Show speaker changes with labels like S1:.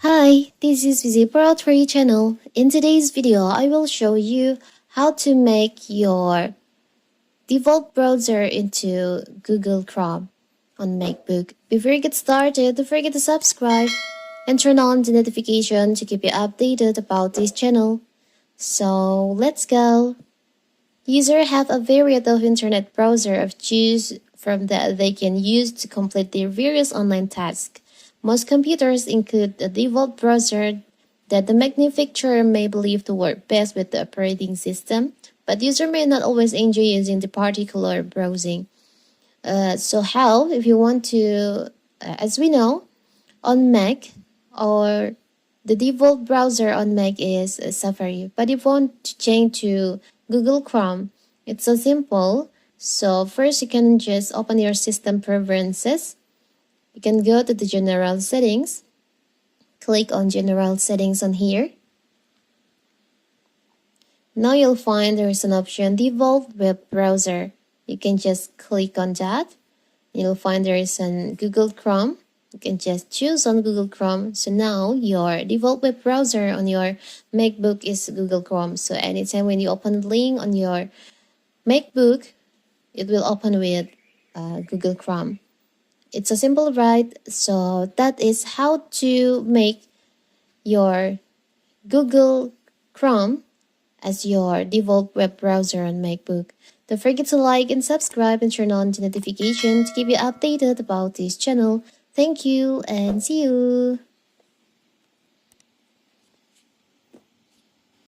S1: Hi, this is Viziparatory channel. In today's video, I will show you how to make your default browser into Google Chrome on Macbook. Before you get started, don't forget to subscribe and turn on the notification to keep you updated about this channel. So let's go. Users have a variety of internet browser of choose from that they can use to complete their various online tasks. Most computers include a default browser that the manufacturer may believe to work best with the operating system, but user may not always enjoy using the particular browsing. So how, if you want to, as we know, on Mac or the default browser on Mac is Safari, but if you want to change to Google Chrome, it's so simple. So first you can just open your system preferences. You can go to the general settings, click on general settings on here. Now you'll find there is an option default web browser. You can just click on that. You'll find there is an Google Chrome. You can just choose on Google Chrome. So now your default web browser on your MacBook is Google Chrome. So anytime when you open the link on your MacBook, it will open with Google Chrome. It's so simple, right? So that is how to make your Google Chrome as your default web browser on MacBook. Don't forget to like and subscribe and turn on the notification to keep you updated about this channel. Thank you and see you.